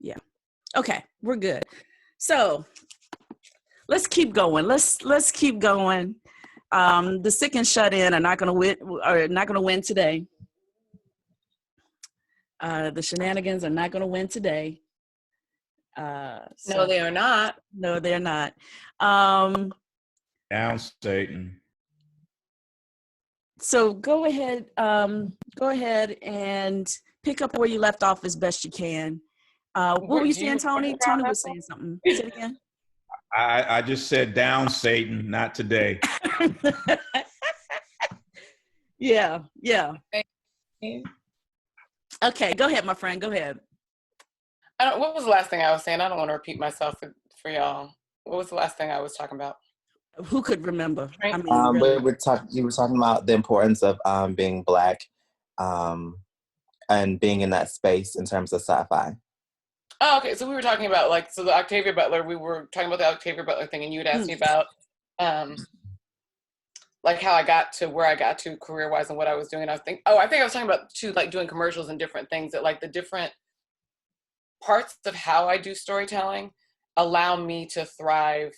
Yeah. Okay, we're good. So let's keep going. Let's keep going. The sick and shut in are not going to win today. The shenanigans are not going to win today. No, they are not. No, they're not. Down, Satan. So go ahead and pick up where you left off as best you can. What were you saying, Tony? Tony was saying something. Say it again. I just said down, Satan, not today. Yeah. Okay, go ahead, my friend. Go ahead. What was the last thing I was saying? I don't want to repeat myself for y'all. What was the last thing I was talking about? Who could remember? I mean, really. You were talking about the importance of being Black and being in that space in terms of sci-fi. Oh, okay. So we were talking about the Octavia Butler. We were talking about the Octavia Butler thing, and you had asked me about how I got to where I got to career-wise and what I was doing. And I think I was talking about too, doing commercials and different things that the different parts of how I do storytelling allow me to thrive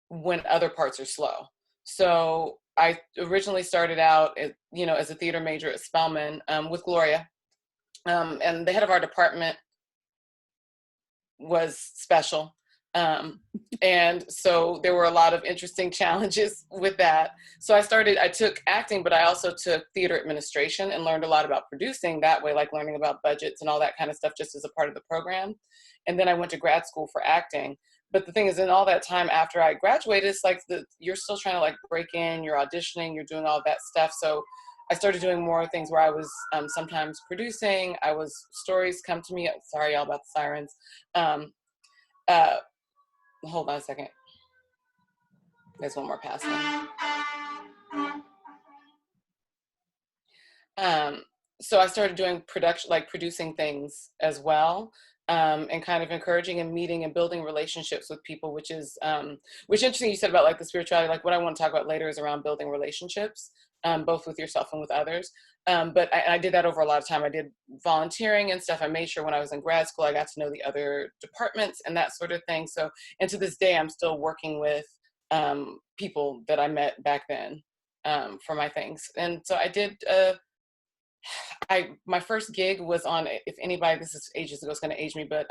when other parts are slow. So I originally started out, as a theater major at Spelman with Gloria, and the head of our department was special. And so there were a lot of interesting challenges with that. So I took acting, but I also took theater administration and learned a lot about producing that way, learning about budgets and all that kind of stuff just as a part of the program. And then I went to grad school for acting. But the thing is, in all that time after I graduated, it's you're still trying to break in, you're auditioning, you're doing all that stuff. So I started doing more things where I was sometimes producing. Stories come to me. Sorry, y'all, about the sirens. Hold on a second. There's one more pass. So I started doing production, producing things as well. And kind of encouraging and meeting and building relationships with people, which interesting you said about the spirituality. What I want to talk about later is around building relationships, both with yourself and with others. But I did that over a lot of time. I did volunteering and stuff. I made sure when I was in grad school, I got to know the other departments and that sort of thing. So, and to this day, I'm still working with people that I met back then for my things. And so I did, my first gig was on, if anybody, this is ages ago, it's going to age me, but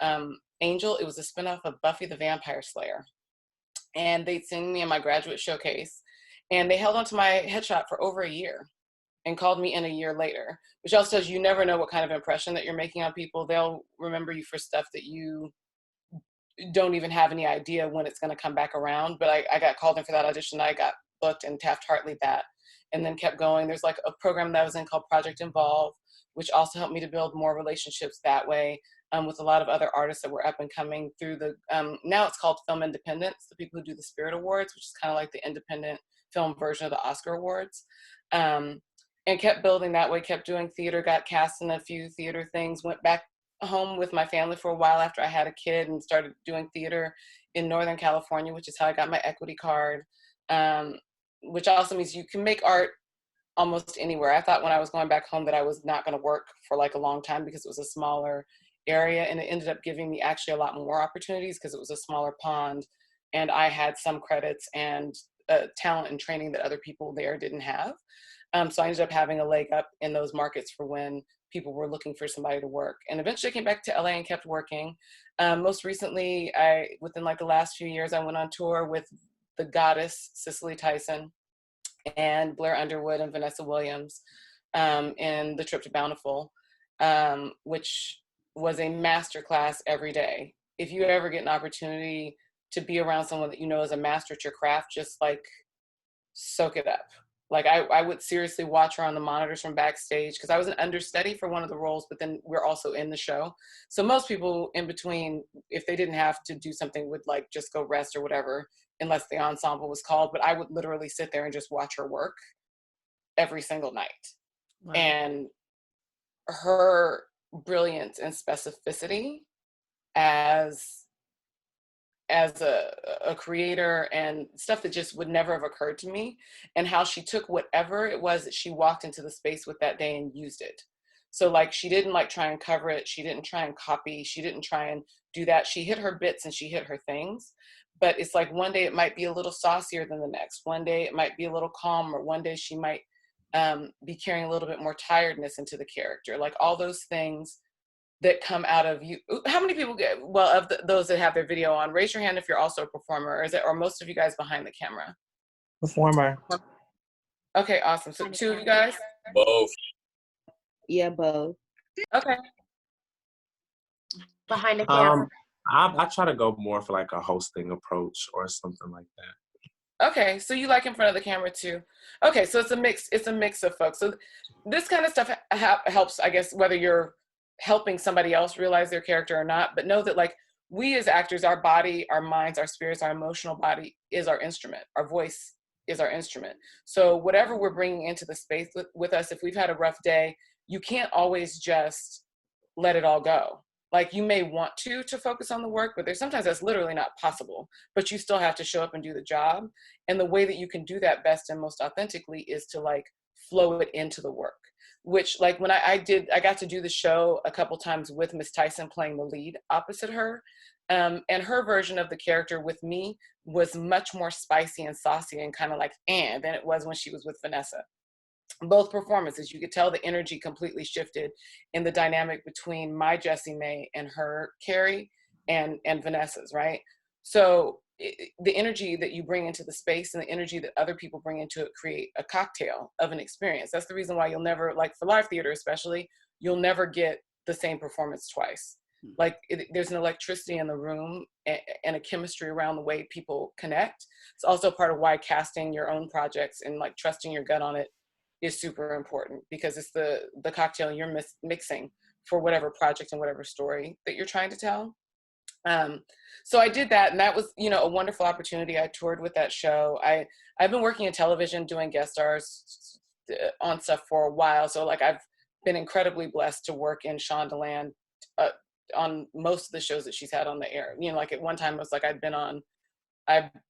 Angel. It was a spinoff of Buffy the Vampire Slayer. And they'd seen me in my graduate showcase. And they held onto my headshot for over a year and called me in a year later, which also says you never know what kind of impression that you're making on people. They'll remember you for stuff that you don't even have any idea when it's going to come back around. But I got called in for that audition. I got booked and Taft-Hartley that, and then kept going. There's a program that I was in called Project Involve, which also helped me to build more relationships that way with a lot of other artists that were up and coming through the, now it's called Film Independence, the people who do the Spirit Awards, which is kind of like the independent film version of the Oscar Awards. And kept building that way, kept doing theater, got cast in a few theater things, went back home with my family for a while after I had a kid and started doing theater in Northern California, which is how I got my equity card, which also means you can make art almost anywhere. I thought when I was going back home that I was not going to work for a long time because it was a smaller area, and it ended up giving me actually a lot more opportunities because it was a smaller pond and I had some credits and talent and training that other people there didn't have. So I ended up having a leg up in those markets for when people were looking for somebody to work. And eventually I came back to LA and kept working. Most recently, within the last few years, I went on tour with the goddess Cicely Tyson and Blair Underwood and Vanessa Williams in the trip to Bountiful, which was a masterclass every day. If you ever get an opportunity to be around someone that you know is a master at your craft, just soak it up. I would seriously watch her on the monitors from backstage because I was an understudy for one of the roles, but then we're also in the show. So most people in between, if they didn't have to do something, would just go rest or whatever, unless the ensemble was called. But I would literally sit there and just watch her work every single night. Wow. And her brilliance and specificity as a creator and stuff that just would never have occurred to me, and how she took whatever it was that she walked into the space with that day and used it. So like, she didn't like try and cover it. She didn't try and copy. She didn't try and do that. She hit her bits and she hit her things. But it's like one day it might be a little saucier than the next. One day it might be a little calmer. One day she might be carrying a little bit more tiredness into the character. Like all those things that come out of you. How many people get, well, of those that have their video on, raise your hand if you're also a performer, or is it, or most of you guys behind the camera? Performer. Okay, awesome. So 2 of you guys? Both. Yeah, both. Okay. Behind the camera. I try to go more for like a hosting approach or something like that. Okay, so you like in front of the camera too. Okay, so it's a mix of folks. So this kind of stuff helps, I guess, whether you're helping somebody else realize their character or not, but know that like we as actors, our body, our minds, our spirits, our emotional body is our instrument. Our voice is our instrument. So whatever we're bringing into the space with us, if we've had a rough day, you can't always just let it all go. Like you may want to focus on the work, but there's sometimes that's literally not possible, but you still have to show up and do the job. And the way that you can do that best and most authentically is to like flow it into the work, which like when I got to do the show a couple times with Miss Tyson playing the lead opposite her. And her version of the character with me was much more spicy and saucy and kind of like, than it was when she was with Vanessa. Both performances, you could tell the energy completely shifted in the dynamic between my Jessie May and her Carrie and Vanessa's, right? So the energy that you bring into the space and the energy that other people bring into it create a cocktail of an experience. That's the reason why you'll never, like for live theater especially, you'll never get the same performance twice. Like there's an electricity in the room and a chemistry around the way people connect. It's also part of why casting your own projects and like trusting your gut on it is super important, because it's the cocktail you're mixing for whatever project and whatever story that you're trying to tell. So I did that, and that was, you know, a wonderful opportunity. I toured with that show. I've been working in television doing guest stars on stuff for a while. So like I've been incredibly blessed to work in Shondaland on most of the shows that she's had on the air. You know, like at one time it was like I'd been on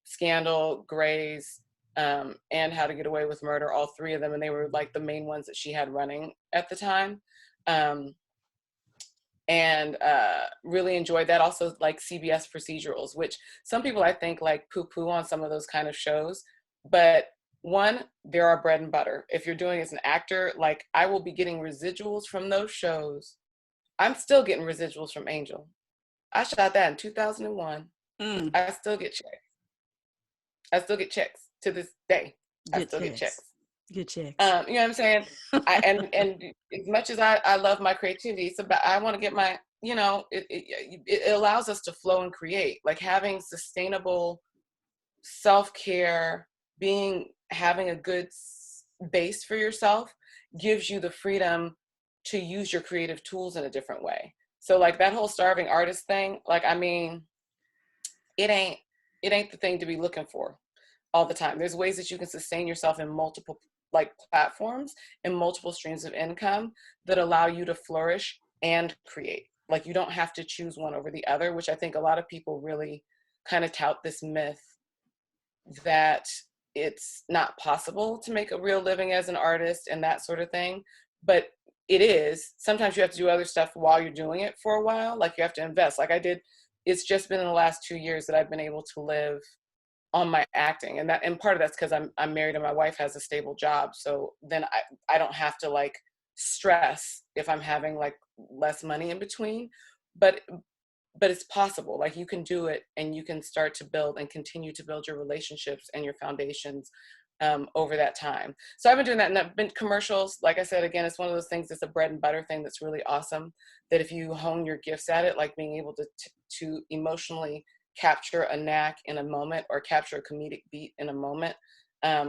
Scandal, Grey's, and How to Get Away with Murder, all three of them, and they were like the main ones that she had running at the time. And really enjoyed that. Also like CBS procedurals, which some people I think like poo-poo on some of those kind of shows, but one, they're our bread and butter. If you're doing it as an actor, like I will be getting residuals from those shows. I'm still getting residuals from Angel. I shot that in 2001. I still get checks. I still get checks to this day. I still get checks. Good checks. You know what I'm saying? And as much as I love my creativity, it's about, I want to get my, you know, it allows us to flow and create. Like having sustainable self-care, having a good base for yourself gives you the freedom to use your creative tools in a different way. So like that whole starving artist thing, like, I mean, it ain't the thing to be looking for all the time. There's ways that you can sustain yourself in multiple like platforms and multiple streams of income that allow you to flourish and create. Like you don't have to choose one over the other, which I think a lot of people really kind of tout this myth that it's not possible to make a real living as an artist and that sort of thing. But it is. Sometimes you have to do other stuff while you're doing it for a while. Like you have to invest. Like I did. It's just been in the last 2 years that I've been able to live on my acting, and part of that's because I'm married and my wife has a stable job. So then I don't have to like stress if I'm having like less money in between. But it's possible. Like you can do it, and you can start to build and continue to build your relationships and your foundations over that time. So I've been doing that, and I've been commercials. Like I said, again, it's one of those things that's a bread and butter thing that's really awesome, that if you hone your gifts at it, like being able to emotionally capture a knack in a moment or capture a comedic beat in a moment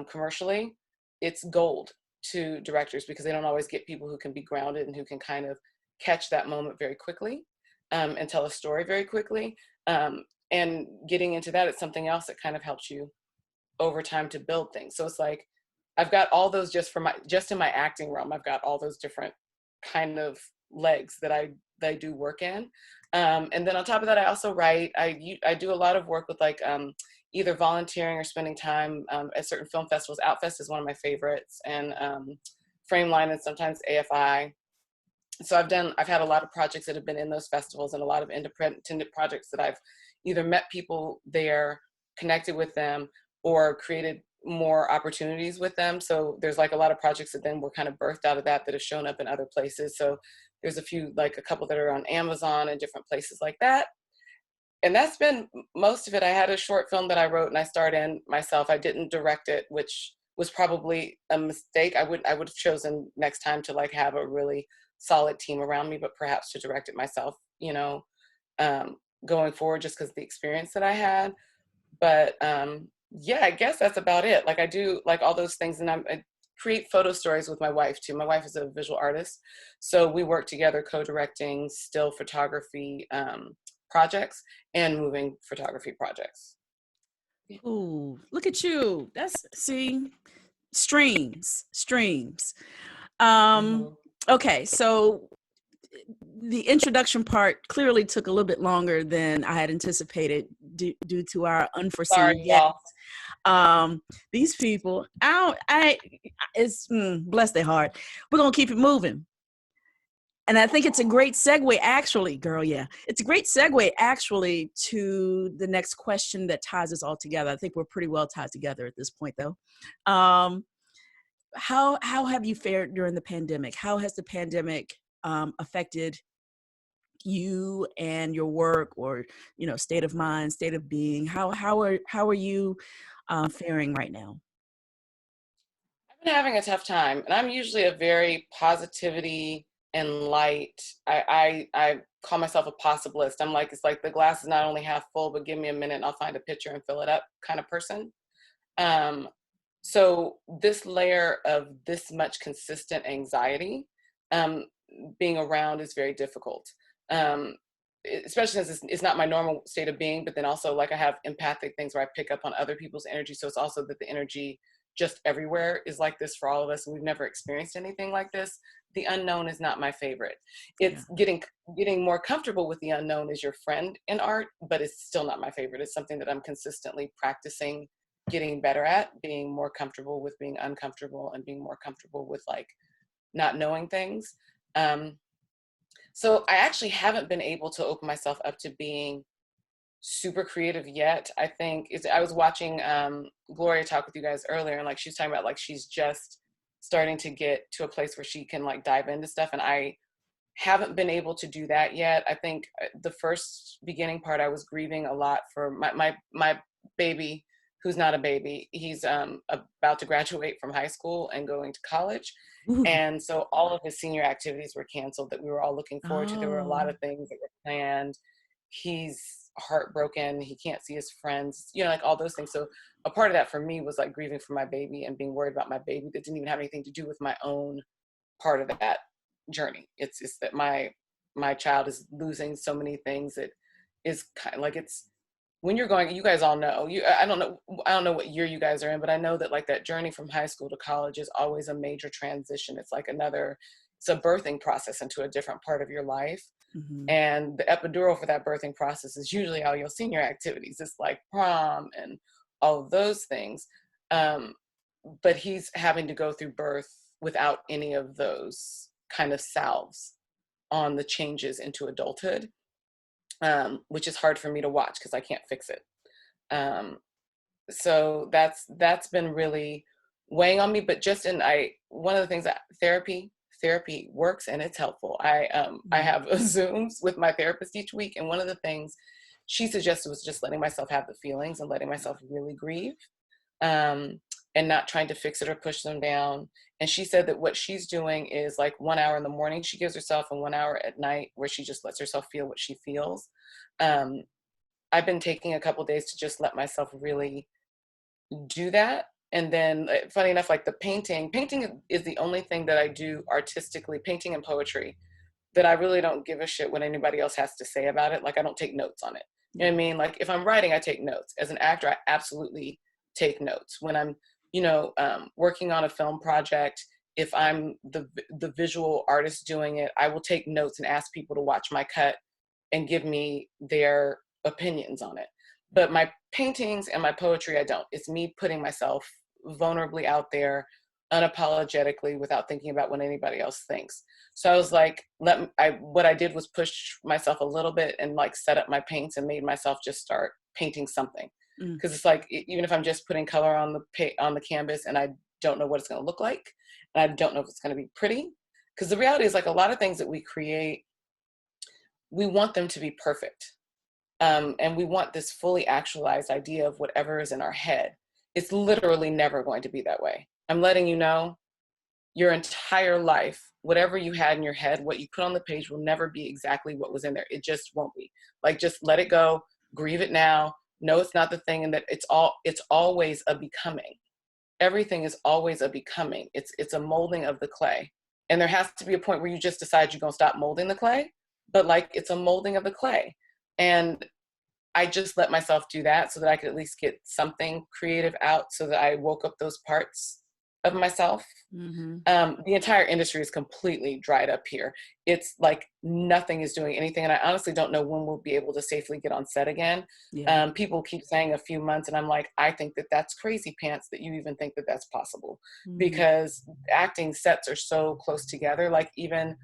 commercially, it's gold to directors, because they don't always get people who can be grounded and who can kind of catch that moment very quickly and tell a story very quickly. And getting into that, it's something else that kind of helps you over time to build things. So it's like I've got all those just in my acting realm. I've got all those different kind of legs that I do work in. And then on top of that, I also write. I do a lot of work with like either volunteering or spending time at certain film festivals. Outfest is one of my favorites, and Frameline, and sometimes AFI. I've had a lot of projects that have been in those festivals, and a lot of independent projects that I've either met people there, connected with them, or created more opportunities with them. So there's like a lot of projects that then were kind of birthed out of that have shown up in other places. So there's a couple that are on Amazon and different places like that. And that's been most of it. I had a short film that I wrote and I starred in myself. I didn't direct it, which was probably a mistake. I would have chosen next time to like have a really solid team around me, but perhaps to direct it myself, going forward, just because of the experience that I had. But yeah, I guess that's about it. Like I do like all those things, and I create photo stories with my wife too. My wife is a visual artist, so we work together co-directing still photography projects and moving photography projects. Ooh, look at you. Streams. Okay, so the introduction part clearly took a little bit longer than I had anticipated due to our unforeseen guests. These people, bless their heart. We're gonna keep it moving. And I think it's a great segue, actually, girl. Yeah, it's a great segue, actually, to the next question that ties us all together. I think we're pretty well tied together at this point, though. How have you fared during the pandemic? How has the pandemic affected you and your work, or state of mind, state of being? How are you faring right now? I've been having a tough time, and I'm usually a very positivity and light. I call myself a possibilist. I'm like, it's like the glass is not only half full, but give me a minute and I'll find a pitcher and fill it up kind of person. So this layer of this much consistent anxiety being around is very difficult. Especially since it's not my normal state of being, but then also like I have empathic things where I pick up on other people's energy. So it's also that the energy just everywhere is like this for all of us, and we've never experienced anything like this. The unknown is not my favorite. It's getting more comfortable with the unknown as your friend in art, but it's still not my favorite. It's something that I'm consistently practicing getting better at, being more comfortable with being uncomfortable and being more comfortable with like not knowing things. So I actually haven't been able to open myself up to being super creative yet. I think I was watching Gloria talk with you guys earlier, and like she's talking about like she's just starting to get to a place where she can like dive into stuff, and I haven't been able to do that yet. I think the first beginning part I was grieving a lot for my baby, who's not a baby. He's about to graduate from high school and going to college. Ooh. And so all of his senior activities were canceled that we were all looking forward to. There were a lot of things that were planned. He's heartbroken. He can't see his friends, like all those things. So a part of that for me was like grieving for my baby and being worried about my baby that didn't even have anything to do with my own part of that journey. It's that my child is losing so many things that is kind of like, it's when you're going, you guys all know, I don't know what year you guys are in, but I know that like that journey from high school to college is always a major transition. It's like it's a birthing process into a different part of your life. Mm-hmm. And the epidural for that birthing process is usually all your senior activities. It's like prom and all of those things. But he's having to go through birth without any of those kind of salves on the changes into adulthood, which is hard for me to watch because I can't fix it. So that's been really weighing on me. But one of the things that therapy works and it's helpful. I have Zooms with my therapist each week, and one of the things she suggested was just letting myself have the feelings and letting myself really grieve, and not trying to fix it or push them down. And she said that what she's doing is like 1 hour in the morning she gives herself and 1 hour at night where she just lets herself feel what she feels. I've been taking a couple days to just let myself really do that. And then funny enough, like the painting is the only thing that I do artistically, painting and poetry, that I really don't give a shit what anybody else has to say about it. Like I don't take notes on it. You know what I mean? Like if I'm writing, I take notes. As an actor, I absolutely take notes. When I'm, working on a film project, if I'm the visual artist doing it, I will take notes and ask people to watch my cut and give me their opinions on it. But my paintings and my poetry, I don't. It's me putting myself vulnerably out there unapologetically without thinking about what anybody else thinks. So I was like, what I did was push myself a little bit and like set up my paints and made myself just start painting something. Because it's like, even if I'm just putting color on the canvas and I don't know what it's going to look like, and I don't know if it's going to be pretty, because the reality is like a lot of things that we create, we want them to be perfect. And we want this fully actualized idea of whatever is in our head. It's literally never going to be that way. I'm letting you know, your entire life, whatever you had in your head, what you put on the page will never be exactly what was in there. It just won't be. Like, just let it go, grieve it now. No, it's not the thing, and that it's always a becoming. Everything is always a becoming. It's a molding of the clay. And there has to be a point where you just decide you're going to stop molding the clay, but like, it's a molding of the clay. And I just let myself do that so that I could at least get something creative out, so that I woke up those parts of myself. Mm-hmm. The entire industry is completely dried up here. It's like nothing is doing anything. And I honestly don't know when we'll be able to safely get on set again. Yeah. People keep saying a few months, and I'm like, I think that that's crazy pants that you even think that that's possible. Mm-hmm. Because acting sets are so close together. Like, even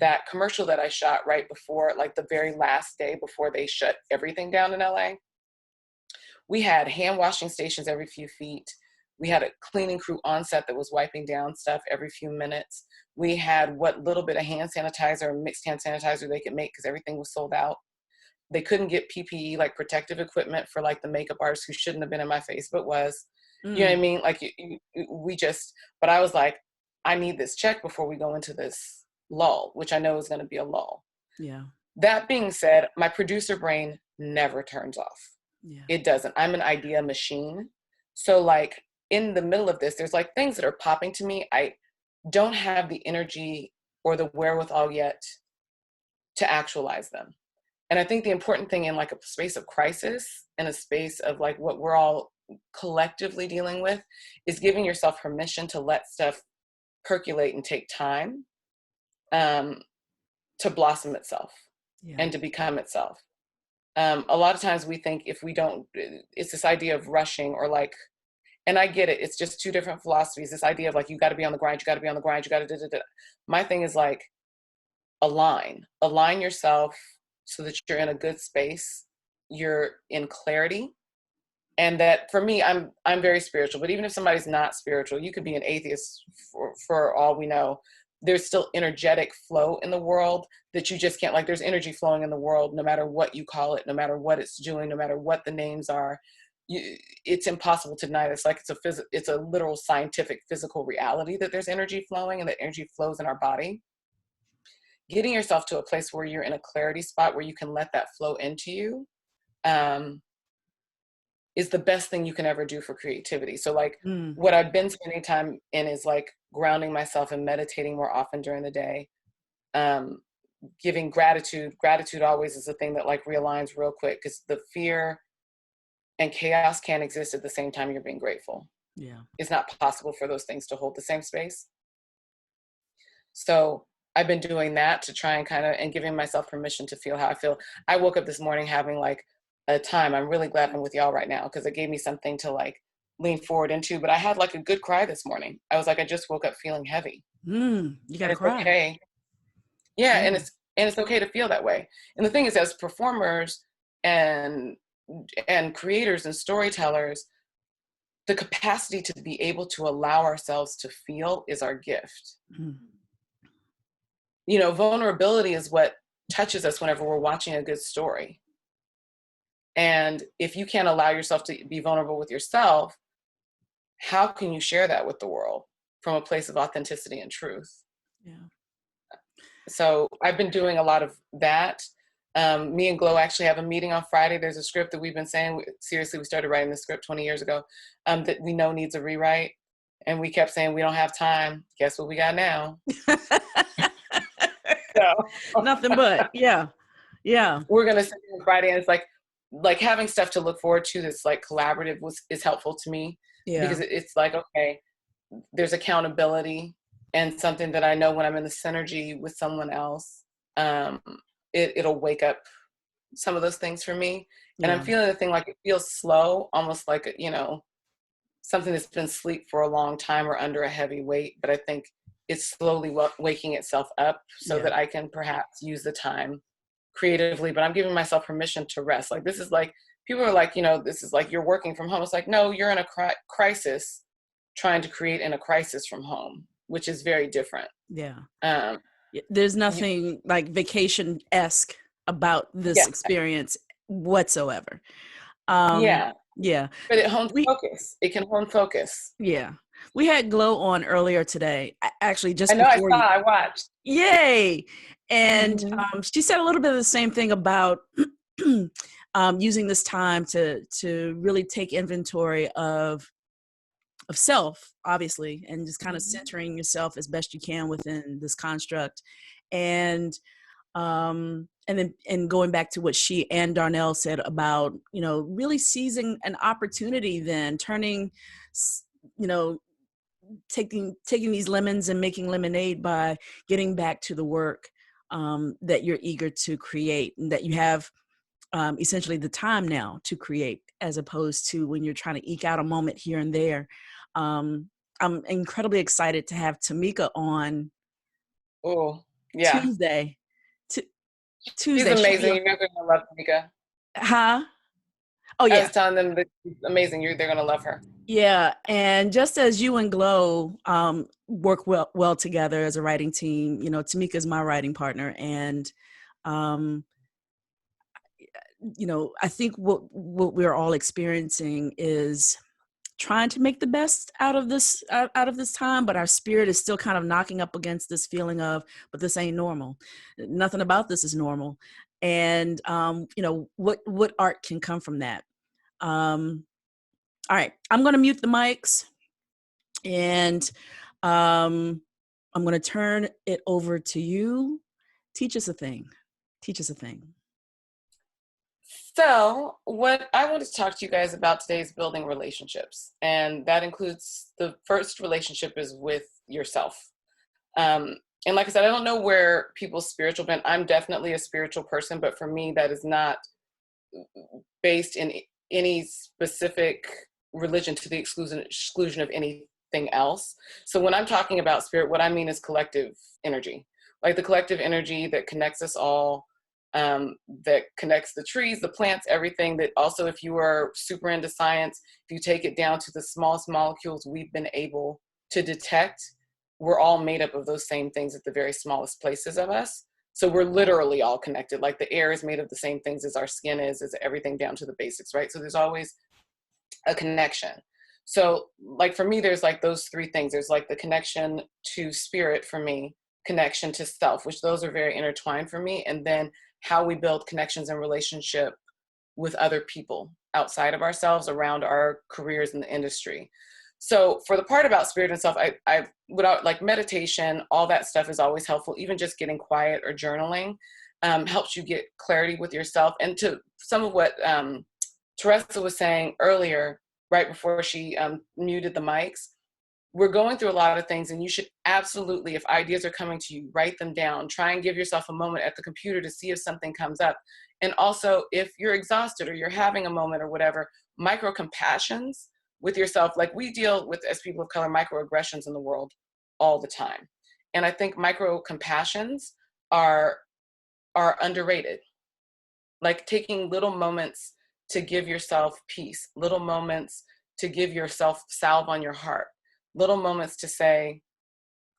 that commercial that I shot right before, like the very last day before they shut everything down in LA, we had hand washing stations every few feet. We had a cleaning crew on set that was wiping down stuff every few minutes. We had what little bit of hand sanitizer or mixed hand sanitizer they could make, because everything was sold out. They couldn't get PPE, like protective equipment, for like the makeup artist who shouldn't have been in my face, but was. You know what I mean? Like, but I was like, I need this check before we go into this lull, which I know is going to be a lull. Yeah. That being said, my producer brain never turns off. Yeah. It doesn't. I'm an idea machine. So like, in the middle of this, there's like things that are popping to me. I don't have the energy or the wherewithal yet to actualize them. And I think the important thing in like a space of crisis and a space of like what we're all collectively dealing with is giving yourself permission to let stuff percolate and take time to blossom itself and to become itself. A lot of times we think if we don't, it's this idea of rushing or like, and I get it, it's just two different philosophies. This idea of like, you got to be on the grind, you got to be on the grind, you got to My thing is like, align yourself so that you're in a good space, you're in clarity. And that for me, I'm very spiritual, but even if somebody's not spiritual, you could be an atheist for all we know. There's still energetic flow in the world that you just can't, like, there's energy flowing in the world, no matter what you call it, no matter what it's doing, no matter what the names are. It's impossible to deny this. Like, it's a literal scientific physical reality that there's energy flowing and that energy flows in our body. Getting yourself to a place where you're in a clarity spot where you can let that flow into you is the best thing you can ever do for creativity. So like what I've been spending time in is like grounding myself and meditating more often during the day. Giving gratitude. Gratitude always is a thing that like realigns real quick, because the fear and chaos can't exist at the same time you're being grateful. Yeah. It's not possible for those things to hold the same space. So I've been doing that to try and kind of, and giving myself permission to feel how I feel. I woke up this morning having like a time. I'm really glad I'm with y'all right now, because it gave me something to like lean forward into. But I had like a good cry this morning. I was like, I just woke up feeling heavy. You gotta cry. Okay. Yeah, and it's okay to feel that way. And the thing is, as performers and creators and storytellers, the capacity to be able to allow ourselves to feel is our gift. You know, vulnerability is what touches us whenever we're watching a good story. And if you can't allow yourself to be vulnerable with yourself, how can you share that with the world from a place of authenticity and truth? Yeah. So I've been doing a lot of that. Me and Glow actually have a meeting on Friday. There's a script that we've been saying, seriously, we started writing the script 20 years ago, that we know needs a rewrite. And we kept saying, we don't have time. Guess what we got now? So, nothing but, yeah. We're going to sit on Friday, and it's like having stuff to look forward to that's like collaborative is helpful to me. Yeah. Because it's like, okay, there's accountability and something that I know when I'm in the synergy with someone else, it'll wake up some of those things for me. And I'm feeling the thing, like it feels slow, almost like, you know, something that's been asleep for a long time or under a heavy weight, but I think it's slowly waking itself up so that I can perhaps use the time creatively, but I'm giving myself permission to rest. Like, this is like, people are like, this is like you're working from home. It's like, no, you're in a crisis trying to create in a crisis from home, which is very different. Yeah. There's nothing like vacation-esque about this experience whatsoever. Yeah. But it hones focus. It can hone focus. Yeah. We had Glow on earlier today. Actually, just I watched. Yay. And she said a little bit of the same thing about using this time to really take inventory of self, obviously, and just kind of centering yourself as best you can within this construct. And then going back to what she and Darnell said about, really seizing an opportunity, then turning, taking these lemons and making lemonade by getting back to the work that you're eager to create, and that you have essentially the time now to create, as opposed to when you're trying to eke out a moment here and there. I'm incredibly excited to have Tamika on Tuesday. Tuesday. She's amazing. You're going to love Tamika. Huh? Oh, yeah. I was telling them that she's amazing. They're going to love her. Yeah. And just as you and Glow work well together as a writing team, Tamika is my writing partner. And, I think what we're all experiencing is trying to make the best out of this time, but our spirit is still kind of knocking up against this feeling of, but this ain't normal. Nothing about this is normal. And, what art can come from that? All right, I'm going to mute the mics, and I'm going to turn it over to you. Teach us a thing. So what I want to talk to you guys about today is building relationships. And that includes, the first relationship is with yourself. And like I said, I don't know where people's spiritual bent. I'm definitely a spiritual person, but for me, that is not based in any specific religion to the exclusion of anything else. So when I'm talking about spirit, what I mean is collective energy, like the collective energy that connects us all, that connects the trees, the plants, everything. That also, if you are super into science, if you take it down to the smallest molecules we've been able to detect, we're all made up of those same things at the very smallest places of us. So we're literally all connected. Like the air is made of the same things as our skin is everything down to the basics, right? So there's always a connection. So like for me, there's like those three things. There's like the connection to spirit for me, connection to self, which those are very intertwined for me. And then how we build connections and relationship with other people outside of ourselves, around our careers in the industry. So for the part about spirit and self, I without like meditation, all that stuff is always helpful. Even just getting quiet or journaling helps you get clarity with yourself. And to some of what Teresa was saying earlier, right before she muted the mics, we're going through a lot of things, and you should absolutely, if ideas are coming to you, write them down. Try and give yourself a moment at the computer to see if something comes up. And also, if you're exhausted or you're having a moment or whatever, micro compassions with yourself. Like we deal with, as people of color, microaggressions in the world all the time. And I think micro compassions are underrated. Like taking little moments to give yourself peace, little moments to give yourself salve on your heart, little moments to say,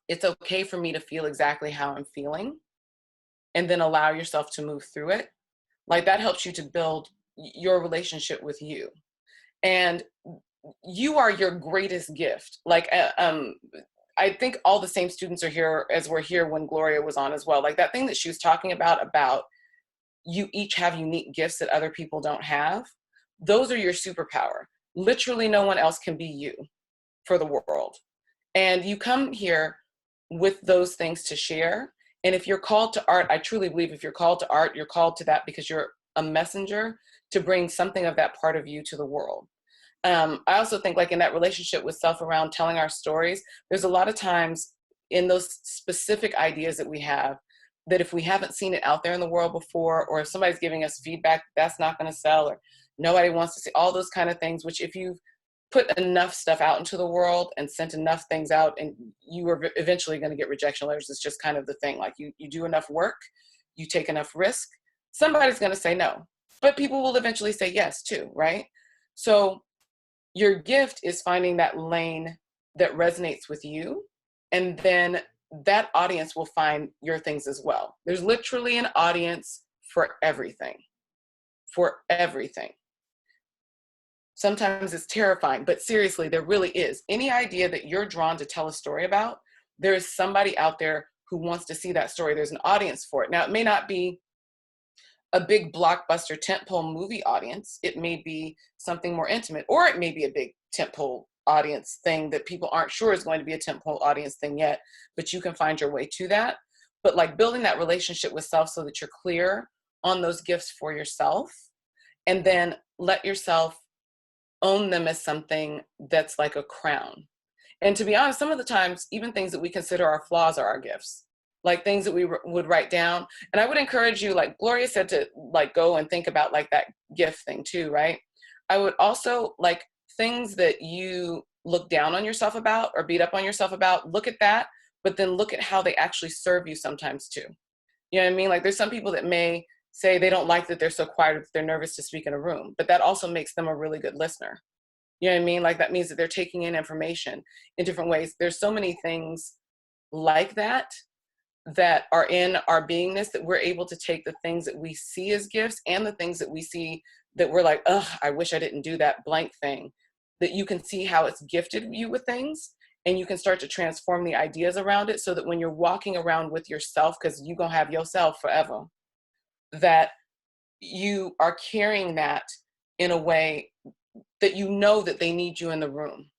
it's okay for me to feel exactly how I'm feeling, and then allow yourself to move through it. Like that helps you to build your relationship with you. And you are your greatest gift. Like, I think all the same students are here as were here when Gloria was on as well. Like that thing that she was talking about you each have unique gifts that other people don't have. Those are your superpower. Literally no one else can be you for the world. And you come here with those things to share. And if you're called to art, I truly believe if you're called to art, you're called to that because you're a messenger to bring something of that part of you to the world. I also think like in that relationship with self around telling our stories, there's a lot of times in those specific ideas that we have that if we haven't seen it out there in the world before, or if somebody's giving us feedback, that's not going to sell, or nobody wants to see all those kind of things, which if you've put enough stuff out into the world and sent enough things out, and you are eventually going to get rejection letters. It's just kind of the thing. Like you do enough work, you take enough risk, somebody's going to say no, but people will eventually say yes too, right? So your gift is finding that lane that resonates with you, and then that audience will find your things as well. There's literally an audience for everything, for everything. Sometimes it's terrifying, but seriously, there really is. Any idea that you're drawn to tell a story about, there is somebody out there who wants to see that story. There's an audience for it. Now, it may not be a big blockbuster tentpole movie audience. It may be something more intimate, or it may be a big tentpole audience thing that people aren't sure is going to be a tentpole audience thing yet, but you can find your way to that. But like building that relationship with self so that you're clear on those gifts for yourself, and then let yourself own them as something that's like a crown. And to be honest, some of the times, even things that we consider our flaws are our gifts, like things that we would write down. And I would encourage you, like Gloria said, to like go and think about like that gift thing too, right? I would also like things that you look down on yourself about or beat up on yourself about, look at that, but then look at how they actually serve you sometimes too. You know what I mean? Like there's some people that may say they don't like that they're so quiet, that they're nervous to speak in a room, but that also makes them a really good listener. You know what I mean? Like that means that they're taking in information in different ways. There's so many things like that that are in our beingness that we're able to take the things that we see as gifts and the things that we see that we're like, ugh, I wish I didn't do that blank thing, that you can see how it's gifted you with things, and you can start to transform the ideas around it so that when you're walking around with yourself, because you're going to have yourself forever, that you are carrying that in a way that you know that they need you in the room.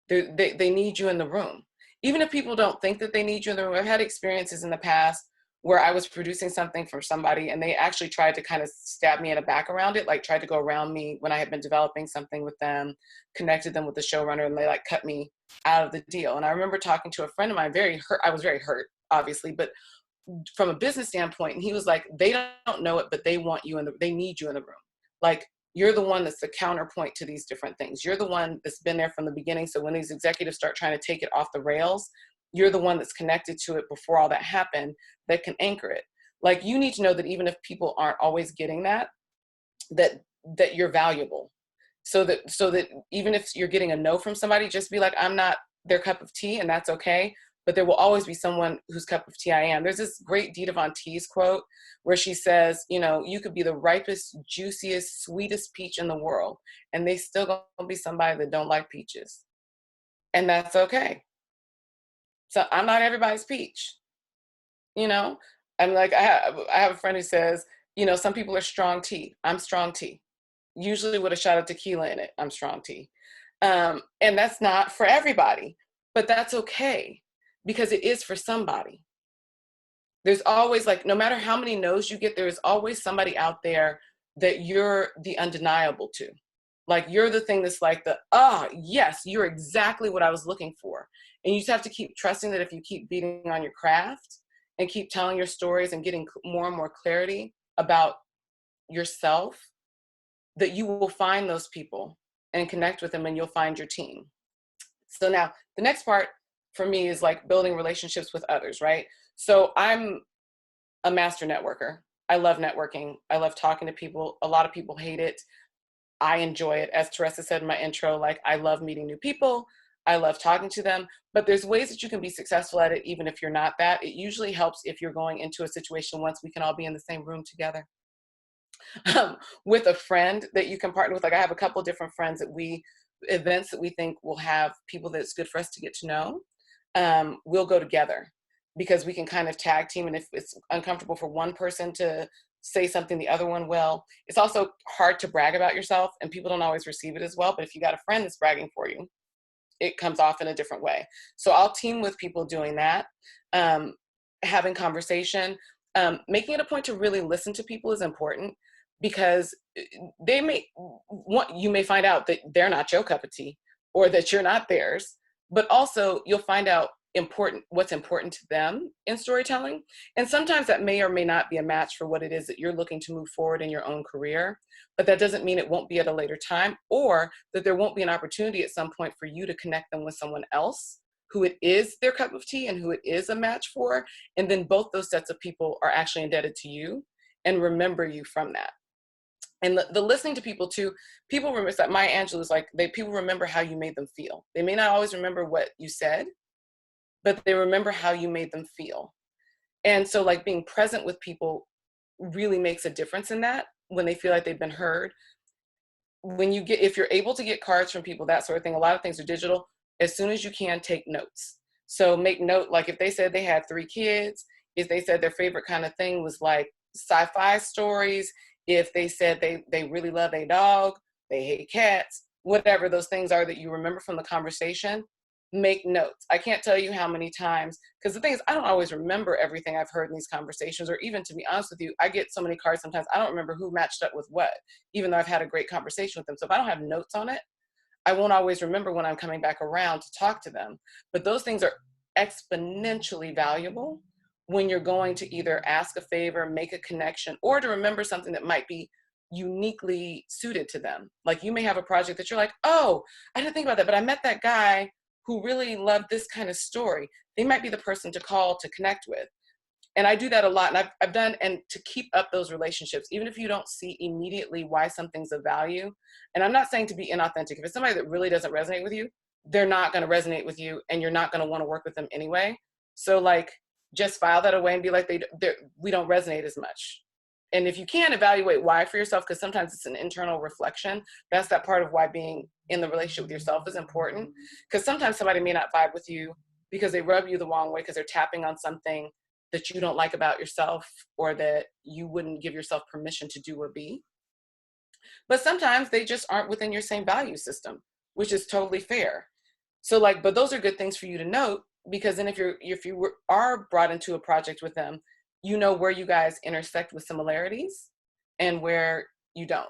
They need you in the room. Even if people don't think that they need you in the room. I've had experiences in the past where I was producing something for somebody and they actually tried to kind of stab me in the back around it, like tried to go around me when I had been developing something with them, connected them with the showrunner, and they like cut me out of the deal. And I remember talking to a friend of mine, very hurt. I was very hurt, obviously, but from a business standpoint, and he was like, they don't know it, but they want you they need you in the room. Like, you're the one that's the counterpoint to these different things. You're the one that's been there from the beginning. So when these executives start trying to take it off the rails, you're the one that's connected to it before all that happened, that can anchor it. Like, you need to know that even if people aren't always getting that you're valuable. So that even if you're getting a no from somebody, just be like, I'm not their cup of tea, and that's okay. But there will always be someone whose cup of tea I am. There's this great Dita Von Teese quote where she says, you know, you could be the ripest, juiciest, sweetest peach in the world, and they still gonna be somebody that don't like peaches. And that's okay. So I'm not everybody's peach. You know, I'm like, I have a friend who says, you know, some people are strong tea. I'm strong tea. Usually with a shot of tequila in it, I'm strong tea. And that's not for everybody, but that's okay, because it is for somebody. There's always, like, no matter how many no's you get, there's always somebody out there that you're the undeniable to. Like, you're the thing that's like yes, you're exactly what I was looking for. And you just have to keep trusting that if you keep beating on your craft and keep telling your stories and getting more and more clarity about yourself, that you will find those people and connect with them, and you'll find your team. So now the next part for me is like building relationships with others, right? So I'm a master networker. I love networking. I love talking to people. A lot of people hate it. I enjoy it. As Teresa said in my intro, like, I love meeting new people. I love talking to them, but there's ways that you can be successful at it even if you're not that. It usually helps if you're going into a situation once we can all be in the same room together. With a friend that you can partner with. Like, I have a couple of different friends that events that we think will have people that it's good for us to get to know. We'll go together because we can kind of tag team. And if it's uncomfortable for one person to say something, the other one will. It's also hard to brag about yourself, and people don't always receive it as well. But if you got a friend that's bragging for you, it comes off in a different way. So I'll team with people doing that, having conversation, making it a point to really listen to people is important, because you may find out that they're not your cup of tea or that you're not theirs, but also you'll find out what's important to them in storytelling. And sometimes that may or may not be a match for what it is that you're looking to move forward in your own career, but that doesn't mean it won't be at a later time, or that there won't be an opportunity at some point for you to connect them with someone else who it is their cup of tea and who it is a match for. And then both those sets of people are actually indebted to you and remember you from that. And the listening to people too, people remember, that Maya Angelou's like, people remember how you made them feel. They may not always remember what you said, but they remember how you made them feel. And so like being present with people really makes a difference in that, when they feel like they've been heard. If you're able to get cards from people, that sort of thing, a lot of things are digital. As soon as you can, take notes. So make note, like if they said they had 3 kids, if they said their favorite kind of thing was like sci-fi stories, if they said they really love a dog, they hate cats, whatever those things are that you remember from the conversation, make notes. I can't tell you how many times, because the thing is, I don't always remember everything I've heard in these conversations, or even to be honest with you, I get so many cards sometimes, I don't remember who matched up with what, even though I've had a great conversation with them. So if I don't have notes on it, I won't always remember when I'm coming back around to talk to them. But those things are exponentially valuable when you're going to either ask a favor, make a connection, or to remember something that might be uniquely suited to them. Like you may have a project that you're like, oh, I didn't think about that, but I met that guy who really loved this kind of story. They might be the person to call to connect with. And I do that a lot. And I've done, and to keep up those relationships, even if you don't see immediately why something's of value. And I'm not saying to be inauthentic. If it's somebody that really doesn't resonate with you, they're not going to resonate with you, and you're not going to want to work with them anyway. So like, just file that away and be like, we don't resonate as much. And if you can, evaluate why for yourself, because sometimes it's an internal reflection. That's that part of why being in the relationship with yourself is important. Because sometimes somebody may not vibe with you because they rub you the wrong way, because they're tapping on something that you don't like about yourself, or that you wouldn't give yourself permission to do or be. But sometimes they just aren't within your same value system, which is totally fair. So like, but those are good things for you to note, because then if you are brought into a project with them, you know where you guys intersect with similarities and where you don't.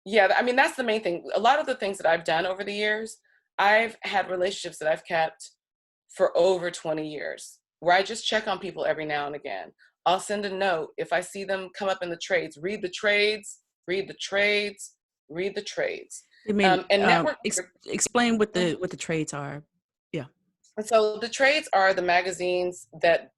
Yeah, I mean, that's the main thing. A lot of the things that I've done over the years, I've had relationships that I've kept for over 20 years, where I just check on people every now and again. I'll send a note. If I see them come up in the trades, read the trades, read the trades, read the trades. I mean, And network. Explain what the trades are. Yeah. So the trades are the magazines that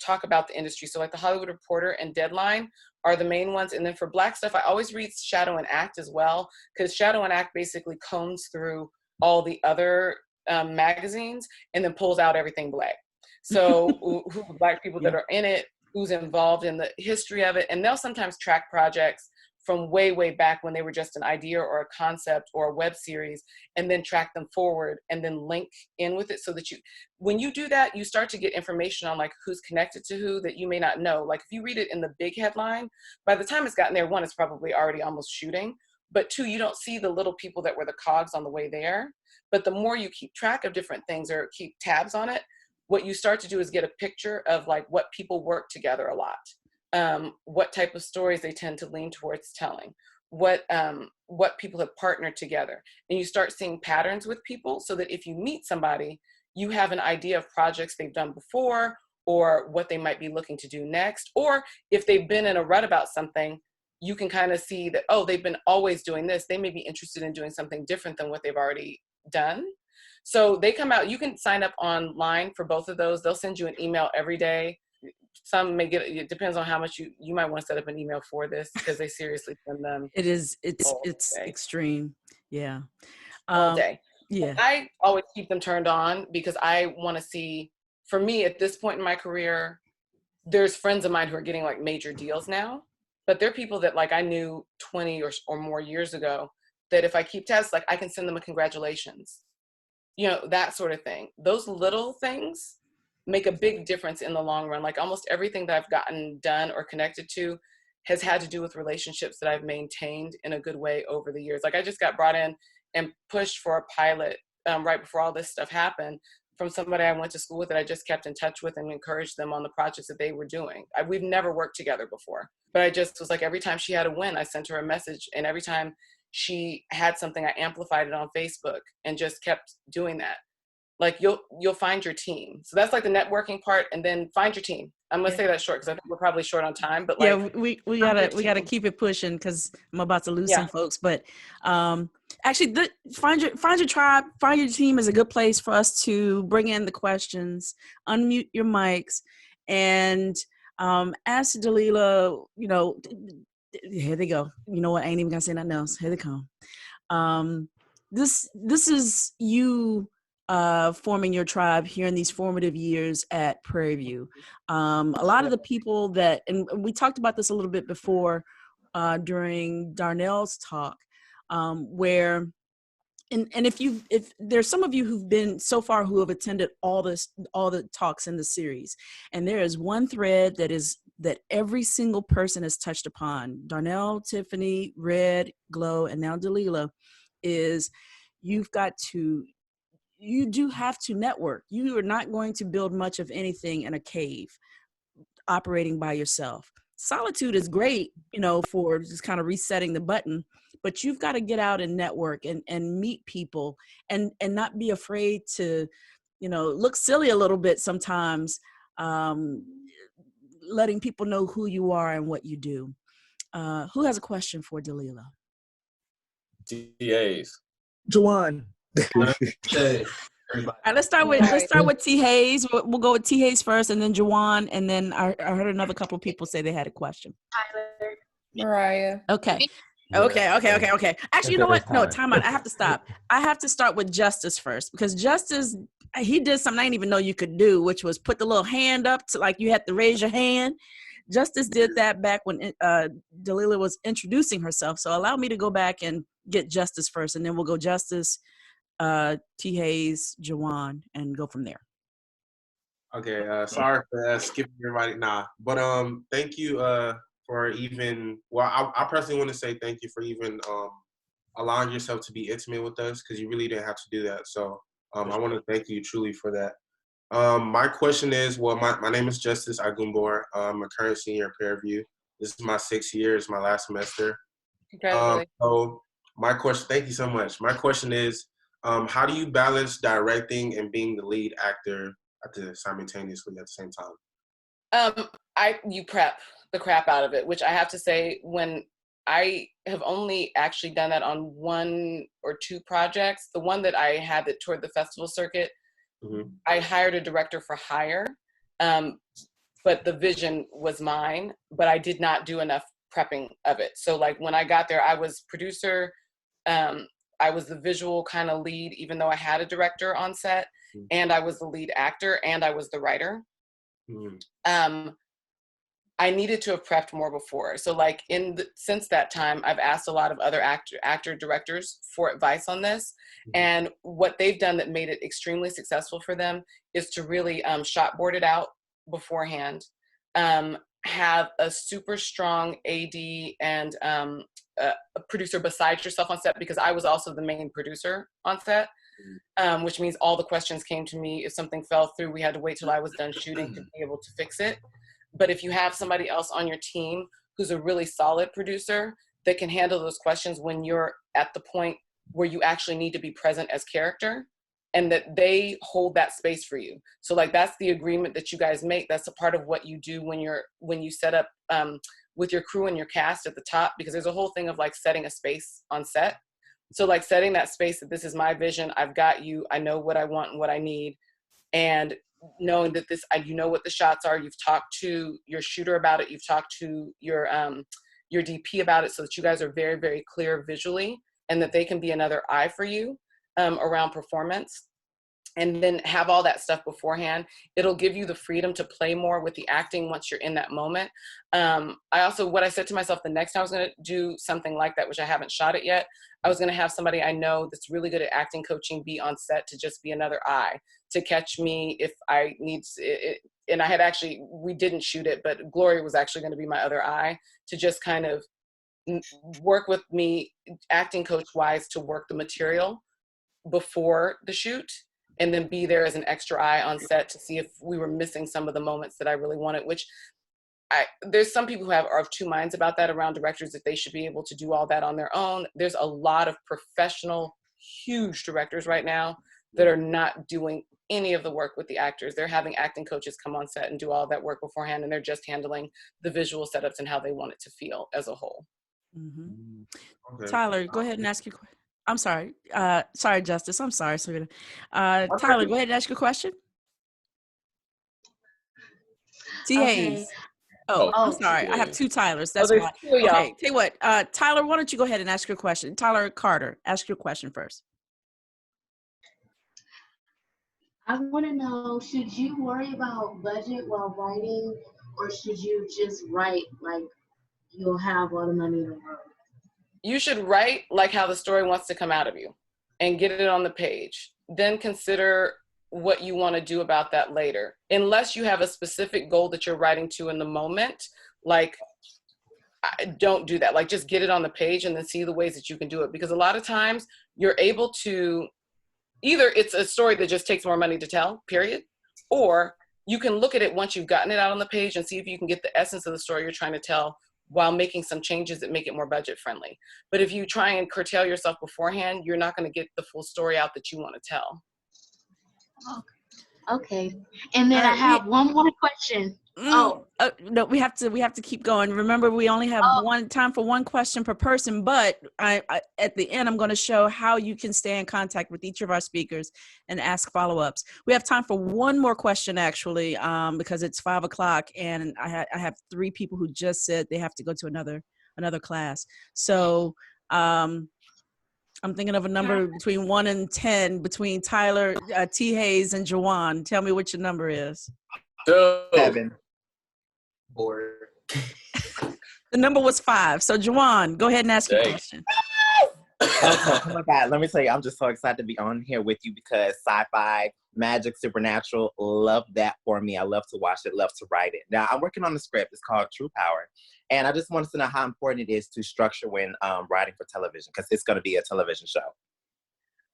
talk about the industry. So like the Hollywood Reporter and Deadline are the main ones. And then for Black stuff, I always read Shadow and Act as well, because Shadow and Act basically combs through all the other magazines and then pulls out everything Black. So who the Black people that are in it, who's involved in the history of it. And they'll sometimes track projects from way, way back when they were just an idea or a concept or a web series, and then track them forward and then link in with it, so that when you do that, you start to get information on like who's connected to who that you may not know. Like if you read it in the big headline, by the time it's gotten there, 1, it's probably already almost shooting, but 2, you don't see the little people that were the cogs on the way there. But the more you keep track of different things or keep tabs on it, what you start to do is get a picture of like what people work together a lot. What type of stories they tend to lean towards telling, what people have partnered together. And you start seeing patterns with people, so that if you meet somebody, you have an idea of projects they've done before, or what they might be looking to do next. Or if they've been in a rut about something, you can kind of see that, oh, they've been always doing this. They may be interested in doing something different than what they've already done. So they come out, you can sign up online for both of those. They'll send you an email every day. Some may get, it depends on how much you might want to set up an email for this, because they seriously send them. It's extreme. Yeah. All day. Yeah. I always keep them turned on, because I want to see, for me at this point in my career, there's friends of mine who are getting like major deals now, but they're people that like I knew 20 or more years ago, that if I keep tabs, like I can send them a congratulations, that sort of thing. Those little things make a big difference in the long run. Like almost everything that I've gotten done or connected to has had to do with relationships that I've maintained in a good way over the years. Like I just got brought in and pushed for a pilot right before all this stuff happened, from somebody I went to school with that I just kept in touch with and encouraged them on the projects that they were doing. We've never worked together before, but I just was like, every time she had a win, I sent her a message. And every time she had something, I amplified it on Facebook and just kept doing that. Like you'll find your team. So that's like the networking part, and then find your team. I'm gonna say that short because I think we're probably short on time. But like, yeah, we gotta keep it pushing because I'm about to lose some folks. But actually, find your tribe, find your team is a good place for us to bring in the questions, unmute your mics, and ask Dalila. You know, here they go. You know what? I ain't even gonna say nothing else. Here they come. This is you forming your tribe here in these formative years at Prairie View. A lot of the people that, and we talked about this a little bit before during Darnell's talk, where and if there's some of you who've been so far who have attended all the talks in the series, and there is one thread that every single person has touched upon, Darnell, Tiffany, Red, Glow, and now Dalila, is you do have to network. You are not going to build much of anything in a cave operating by yourself. Solitude is great, you know, for just kind of resetting the button, but you've got to get out and network and meet people and not be afraid to, you know, look silly a little bit sometimes, letting people know who you are and what you do. Who has a question for Dalila? DAs. Jawan. Hey. All right, let's start with T. Hayes. We'll go with T. Hayes first, and then Jawan, and then I heard another couple of people say they had a question. Mariah. Okay. Actually, you know what? No, time out. I have to stop. I have to start with Justice first, because Justice, he did something I didn't even know you could do, which was put the little hand up to, like, you had to raise your hand. Justice did that back when Dalila was introducing herself. So allow me to go back and get Justice first, and then we'll go Justice, T. Hayes, Jawan, and go from there. Okay, sorry for skipping everybody. But thank you for even. Well, I personally want to say thank you for even allowing yourself to be intimate with us, because you really didn't have to do that. So I want to thank you truly for that. My question is, well, my name is Justice Agumbor. I'm a current senior at Prairie View. This is my 6th year. It's my last semester. Congratulations. So my question, thank you so much. My question is, how do you balance directing and being the lead actor simultaneously at the same time? You prep the crap out of it, which I have to say, when I have only actually done that on 1 or 2 projects, the one that I had that toured the festival circuit, I hired a director for hire, but the vision was mine, but I did not do enough prepping of it. So like when I got there, I was producer, I was the visual kind of lead, even though I had a director on set, and I was the lead actor, and I was the writer. I needed to have prepped more before. So like since that time, I've asked a lot of other actor directors for advice on this. And what they've done that made it extremely successful for them is to really shot board it out beforehand, have a super strong AD and a producer beside yourself on set, because I was also the main producer on set, which means all the questions came to me. If something fell through, we had to wait till I was done shooting to be able to fix it. But if you have somebody else on your team who's a really solid producer that can handle those questions when you're at the point where you actually need to be present as character, and that they hold that space for you. So like, that's the agreement that you guys make. That's a part of what you do when you set up with your crew and your cast at the top, because there's a whole thing of like setting a space on set. So like setting that space that this is my vision, I've got you, I know what I want and what I need. And knowing that you know what the shots are, you've talked to your shooter about it, you've talked to your DP about it, so that you guys are very, very clear visually, and that they can be another eye for you around performance. And then have all that stuff beforehand. It'll give you the freedom to play more with the acting once you're in that moment. What I said to myself, the next time I was gonna do something like that, which I haven't shot it yet, I was gonna have somebody I know that's really good at acting coaching be on set to just be another eye, to catch me if I need it. And I had actually, we didn't shoot it, but Gloria was actually gonna be my other eye, to just kind of work with me acting coach wise to work the material before the shoot, and then be there as an extra eye on set to see if we were missing some of the moments that I really wanted, which there's some people who are of 2 minds about that around directors, that they should be able to do all that on their own. There's a lot of professional, huge directors right now that are not doing any of the work with the actors. They're having acting coaches come on set and do all that work beforehand, and they're just handling the visual setups and how they want it to feel as a whole. Okay. Tyler, go ahead and ask your question. I'm sorry. Sorry, Justice. I'm sorry, sweetie. Tyler, go ahead and ask your question. T. Okay. Hayes. Oh, I'm sorry. I have two Tylers. That's why. Okay, tell you what. Tyler, why don't you go ahead and ask your question? Tyler Carter, ask your question first. I want to know, should you worry about budget while writing, or should you just write like you'll have all the money in the world? You should write like how the story wants to come out of you and get it on the page. Then consider what you want to do about that later. Unless you have a specific goal that you're writing to in the moment, like, don't do that. Like, just get it on the page and then see the ways that you can do it. Because a lot of times you're able to, either it's a story that just takes more money to tell, period, or you can look at it once you've gotten it out on the page and see if you can get the essence of the story you're trying to tell while making some changes that make it more budget friendly. But if you try and curtail yourself beforehand, you're not going to get the full story out that you want to tell. Okay. And then I have one more question. No, we have to keep going. Remember, we only have time for one question per person, but I at the end, I'm going to show how you can stay in contact with each of our speakers and ask follow-ups. We have time for one more question, actually, because it's 5:00, and I have 3 people who just said they have to go to another class. So I'm thinking of a number between 1 and 10 between Tyler, T. Hayes, and Jawan. Tell me what your number is. 7. Bored. The number was 5. So Jawan, go ahead and ask your question. Oh my God, let me tell you, I'm just so excited to be on here with you because sci-fi, magic, supernatural, love that for me. I love to watch it, love to write it. Now, I'm working on the script. It's called True Power. And I just wanted to know how important it is to structure when writing for television, because it's going to be a television show.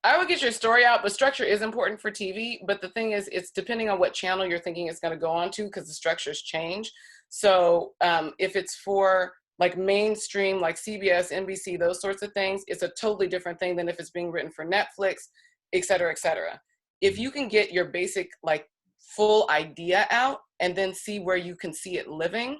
I would get your story out, but structure is important for TV. But the thing is, it's depending on what channel you're thinking it's going to go on to, because the structures change. So if it's for like mainstream, like CBS, NBC, those sorts of things, it's a totally different thing than if it's being written for Netflix, et cetera, et cetera. If you can get your basic, like, full idea out and then see where you can see it living,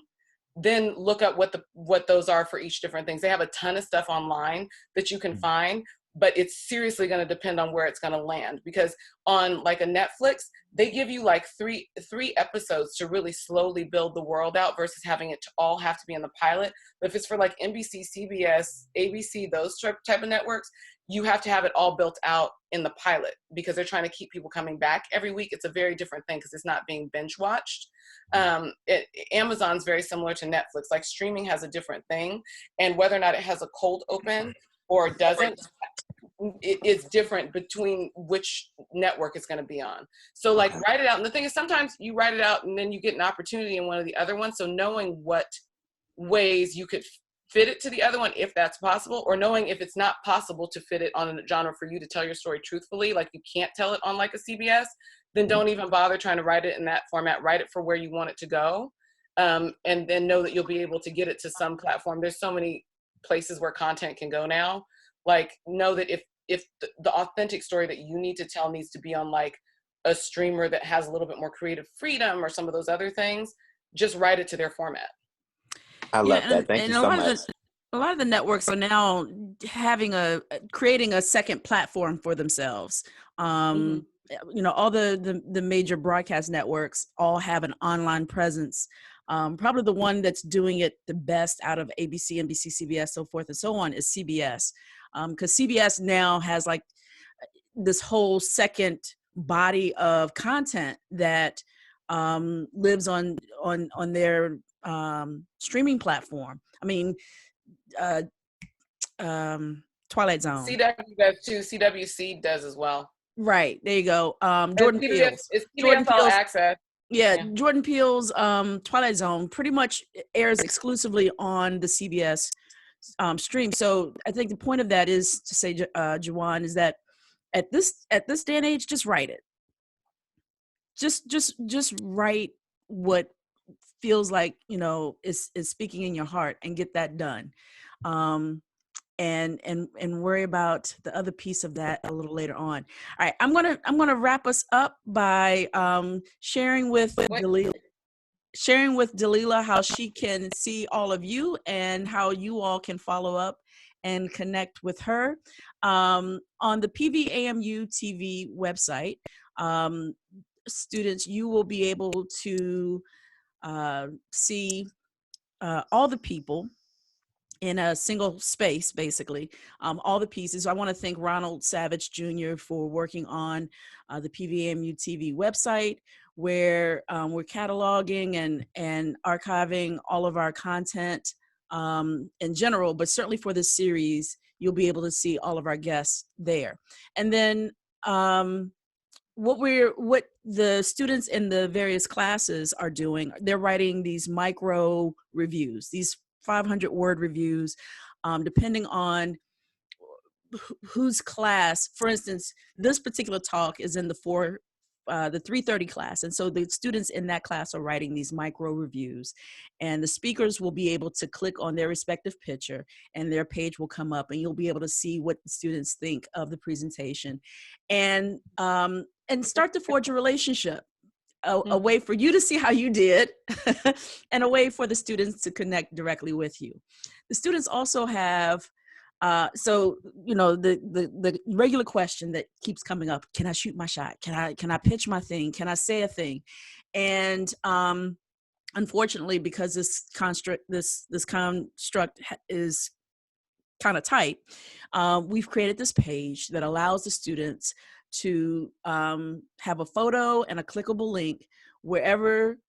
then look up what those are for each different things. They have a ton of stuff online that you can find, but it's seriously going to depend on where it's going to land, because on like a Netflix, they give you like three episodes to really slowly build the world out versus having it to all have to be in the pilot. But if it's for like NBC, CBS, ABC, those type of networks, you have to have it all built out in the pilot because they're trying to keep people coming back every week. It's a very different thing because it's not being binge watched. Amazon's very similar to Netflix. Like, streaming has a different thing, and whether or not it has a cold open or doesn't, it's different between which network it's going to be on. So like, write it out. And the thing is, sometimes you write it out and then you get an opportunity in one of the other ones. So knowing what ways you could fit it to the other one, if that's possible, or knowing if it's not possible to fit it on a genre for you to tell your story truthfully, like you can't tell it on like a CBS, then don't even bother trying to write it in that format. Write it for where you want it to go. And then know that you'll be able to get it to some platform. There's so many places where content can go now. Like, know that if the authentic story that you need to tell needs to be on like a streamer that has a little bit more creative freedom or some of those other things, just write it to their format. I love that. Thank you so much. A lot of the networks are now creating a second platform for themselves. You know, all the major broadcast networks all have an online presence. Probably the one that's doing it the best out of ABC, NBC, CBS, so forth and so on is CBS. Because CBS now has like this whole second body of content that lives on their streaming platform. I mean, Twilight Zone. CW does too. CWC does as well. Right, there you go. Jordan Peele's. It's CBS All Access. Yeah, Jordan Peele's Twilight Zone pretty much airs exclusively on the CBS stream. So I think the point of that is to say, Jawan, is that at this day and age, just write it. Just write what feels like, you know, is speaking in your heart and get that done. and worry about the other piece of that a little later on. All right, I'm gonna wrap us up by sharing with Dalila how she can see all of you and how you all can follow up and connect with her. On the PVAMU TV website, students, you will be able to see all the people in a single space, basically, all the pieces. I want to thank Ronald Savage Jr. for working on the PVAMU TV website, where we're cataloging and archiving all of our content in general, but certainly for this series, you'll be able to see all of our guests there. And then what the students in the various classes are doing, they're writing these micro reviews, these 500-word reviews, depending on whose class. For instance, this particular talk is in the 330 class. And so the students in that class are writing these micro reviews, and the speakers will be able to click on their respective picture and their page will come up and you'll be able to see what the students think of the presentation and start to forge a relationship. A way for you to see how you did and a way for the students to connect directly with you. The students also have, so, you know, the regular question that keeps coming up, can I shoot my shot? Can I pitch my thing? Can I say a thing? And unfortunately, because this construct is kind of tight, we've created this page that allows the students to have a photo and a clickable link wherever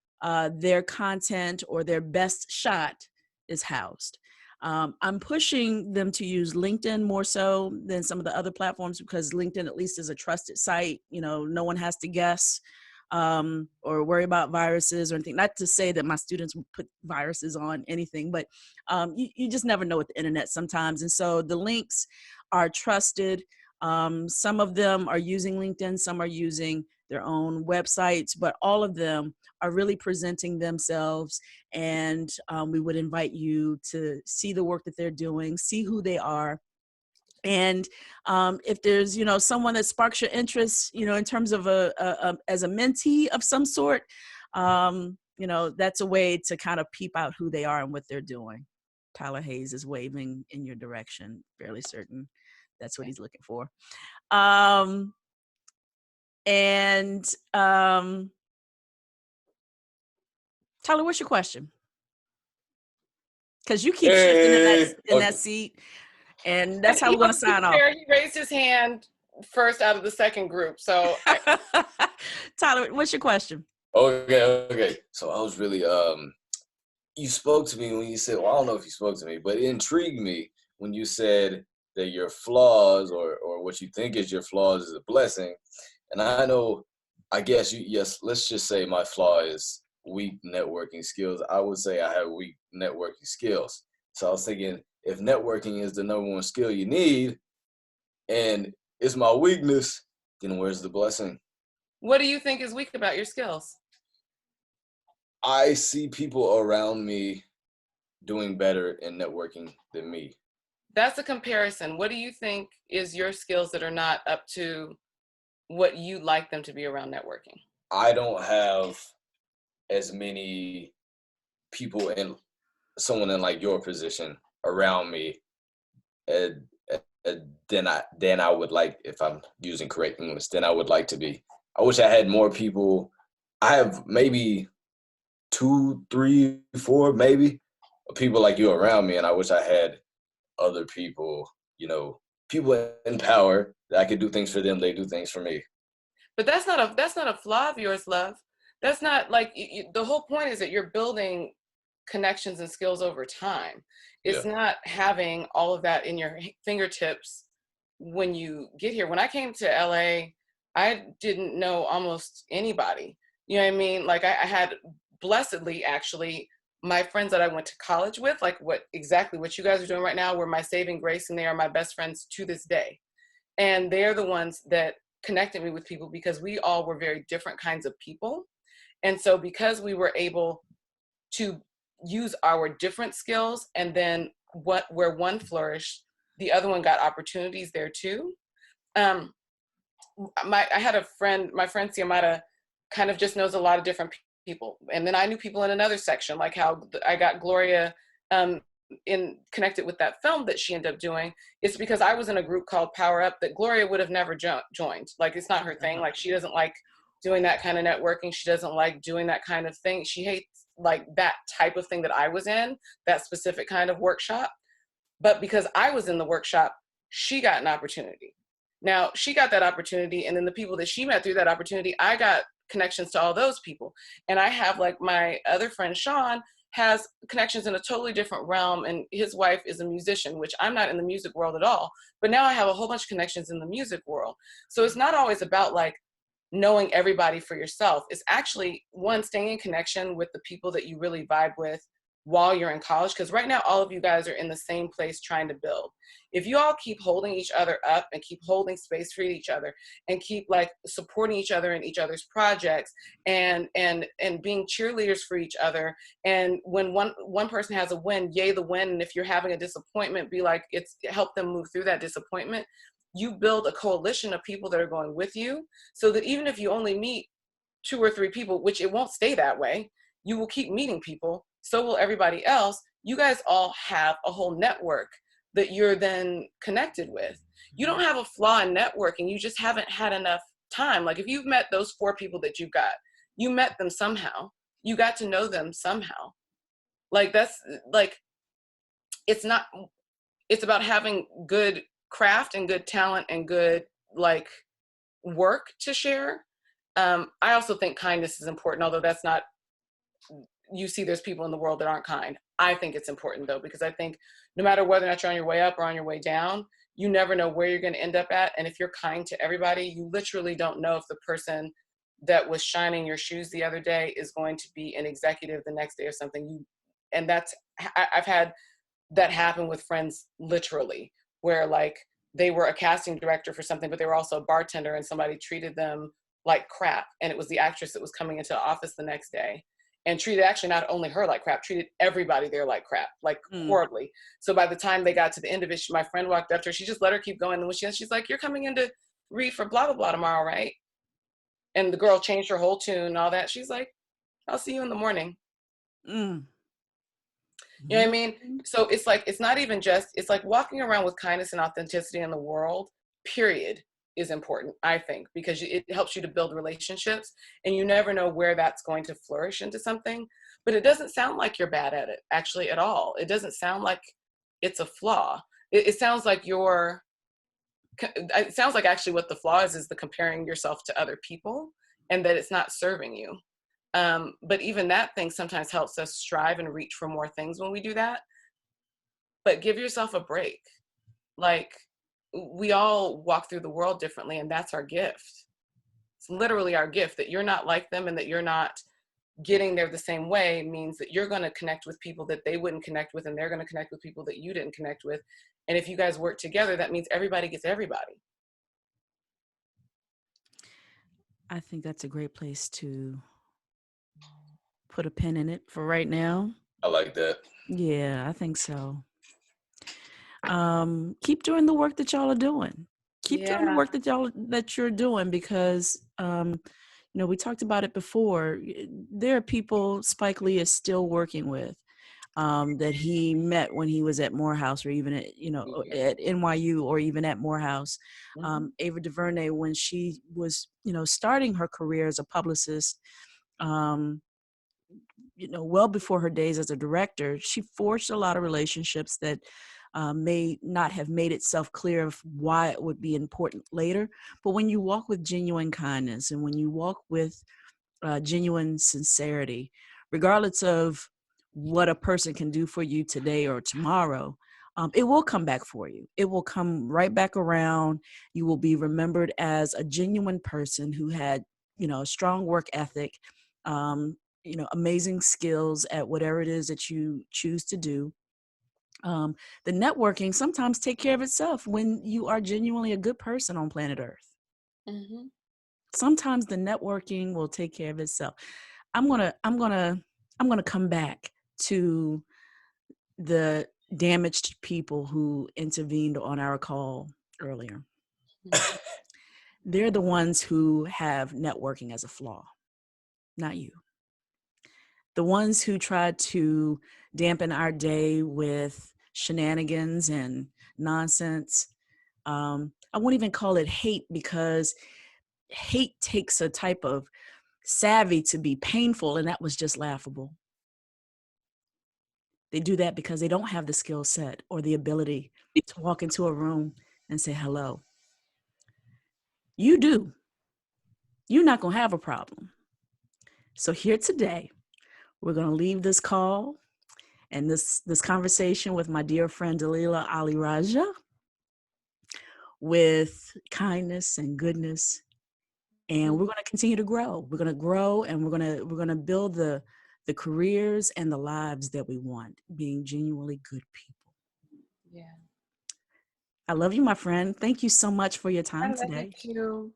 their content or their best shot is housed. I'm pushing them to use LinkedIn more so than some of the other platforms because LinkedIn at least is a trusted site. You know, no one has to guess or worry about viruses or anything. Not to say that my students will put viruses on anything, but you just never know with the internet sometimes. And so the links are trusted. Some of them are using LinkedIn, some are using their own websites, but all of them are really presenting themselves. And we would invite you to see the work that they're doing, see who they are. And if there's, you know, someone that sparks your interest, you know, in terms of as a mentee of some sort, you know, that's a way to kind of peep out who they are and what they're doing. Tyler Hayes is waving in your direction, fairly certain that's what he's looking for. Tyler, what's your question? Because you keep shifting in that seat, and that's how we're going to sign off. He raised his hand first out of the second group. So, Tyler, what's your question? Okay. So I was really, you spoke to me when you said, well, I don't know if you spoke to me, but it intrigued me when you said that your flaws or what you think is your flaws is a blessing. And I know, I guess, let's just say my flaw is weak networking skills. I would say I have weak networking skills. So I was thinking, if networking is the number one skill you need and it's my weakness, then where's the blessing? What do you think is weak about your skills? I see people around me doing better in networking than me. That's a comparison. What do you think is your skills that are not up to what you'd like them to be around networking? I don't have as many people in someone in like your position around me than I would like, if I'm using correct English, than I would like to be. I wish I had more people. I have maybe 2, 3, 4, maybe people like you around me, and I wish I had other people, you know, people in power that I could do things for them, they do things for me. But that's not a flaw of yours, love. That's not like the whole point is that you're building connections and skills over time. It's not having all of that in your fingertips when you get here. When I came to LA, I didn't know almost anybody. You know what I mean? Like I had blessedly, actually, my friends that I went to college with, like exactly what you guys are doing right now, were my saving grace, and they are my best friends to this day. And they're the ones that connected me with people because we all were very different kinds of people. And so because we were able to use our different skills, and then where one flourished, the other one got opportunities there too. I had a friend, my friend Siamata kind of just knows a lot of different people. And then I knew people in another section, like how I got Gloria connected with that film that she ended up doing. It's because I was in a group called Power Up that Gloria would have never joined. Like, it's not her thing. Like, she doesn't like doing that kind of networking. She doesn't like doing that kind of thing. She hates like that type of thing that I was in, that specific kind of workshop. But because I was in the workshop, she got an opportunity. Now, she got that opportunity, and then the people that she met through that opportunity, I got connections to all those people. And I have, like, my other friend, Sean, has connections in a totally different realm, and his wife is a musician, which I'm not in the music world at all. But now I have a whole bunch of connections in the music world. So it's not always about, like, knowing everybody for yourself. It's actually, one, staying in connection with the people that you really vibe with while you're in college, because right now all of you guys are in the same place trying to build. If you all keep holding each other up and keep holding space for each other and keep like supporting each other in each other's projects and being cheerleaders for each other, and when one person has a win, yay the win, and if you're having a disappointment, be like, it's help them move through that disappointment. You build a coalition of people that are going with you, so that even if you only meet 2 or 3 people, which it won't stay that way, you will keep meeting people. So will everybody else. You guys all have a whole network that you're then connected with. You don't have a flaw in networking. You just haven't had enough time. Like, if you've met those 4 people that you got, you met them somehow. You got to know them somehow. Like, that's like, it's about having good craft and good talent and good like work to share. I also think kindness is important, although that's not, you see there's people in the world that aren't kind. I think it's important though, because I think no matter whether or not you're on your way up or on your way down, you never know where you're going to end up at. And if you're kind to everybody, you literally don't know if the person that was shining your shoes the other day is going to be an executive the next day or something. And I've had that happen with friends literally, where like they were a casting director for something, but they were also a bartender, and somebody treated them like crap. And it was the actress that was coming into the office the next day and treated actually not only her like crap, treated everybody there like crap, like horribly. So by the time they got to the end of it, my friend walked up to her, she just let her keep going. And when she's like, "You're coming in to read for blah, blah, blah tomorrow, right?" And the girl changed her whole tune and all that. She's like, "I'll see you in the morning." You know what I mean? So it's like, it's not even just, it's like walking around with kindness and authenticity in the world, period, is important, I think, because it helps you to build relationships, and you never know where that's going to flourish into something. But it doesn't sound like you're bad at it, actually, at all. It doesn't sound like it's a flaw. It sounds like it sounds like actually what the flaw is the comparing yourself to other people, and that it's not serving you. But even that thing sometimes helps us strive and reach for more things when we do that. But give yourself a break. Like, we all walk through the world differently, and that's our gift. It's literally our gift. That you're not like them and that you're not getting there the same way means that you're going to connect with people that they wouldn't connect with, and they're going to connect with people that you didn't connect with. And if you guys work together, that means everybody gets everybody. I think that's a great place to put a pin in it for right now. I like that. Yeah, I think so. Keep doing the work that y'all are doing. Keep doing the work that you're doing, because we talked about it before. There are people Spike Lee is still working with, that he met when he was at Morehouse, or even at at NYU, or even at Morehouse. Ava DuVernay, when she was starting her career as a publicist, well before her days as a director, she forged a lot of relationships that may not have made itself clear of why it would be important later. But when you walk with genuine kindness, and when you walk with genuine sincerity, regardless of what a person can do for you today or tomorrow, it will come back for you. It will come right back around. You will be remembered as a genuine person who had, a strong work ethic, amazing skills at whatever it is that you choose to do. The networking sometimes take care of itself when you are genuinely a good person on planet Earth. Sometimes the networking will take care of itself. I'm gonna come back to the damaged people who intervened on our call earlier. They're the ones who have networking as a flaw, not you. The ones who tried to dampen our day with shenanigans and nonsense. I won't even call it hate, because hate takes a type of savvy to be painful, and that was just laughable. They do that because they don't have the skill set or the ability to walk into a room and say hello. You do. You're not going to have a problem. So here today, we're going to leave this call and this conversation with my dear friend Dalila Ali Rajah with kindness and goodness. And we're going to continue to grow. We're going to grow, and we're going to build the careers and the lives that we want, being genuinely good people. Yeah. I love you, my friend. Thank you so much for your time today. Thank you.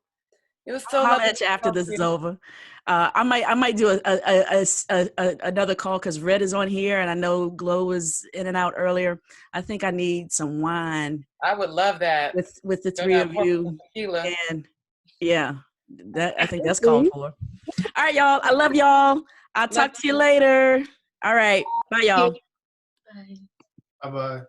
It was so I'll holler lovely at you after to talk this to is you. over. I might do another call, because Red is on here, and I know Glow was in and out earlier. I think I need some wine I would love that. with the They're three gonna of pour me you. some tequila. And yeah, I think that's called for. All right, y'all. I love y'all. I'll talk to you later. All right. Bye, y'all. Bye. Bye-bye.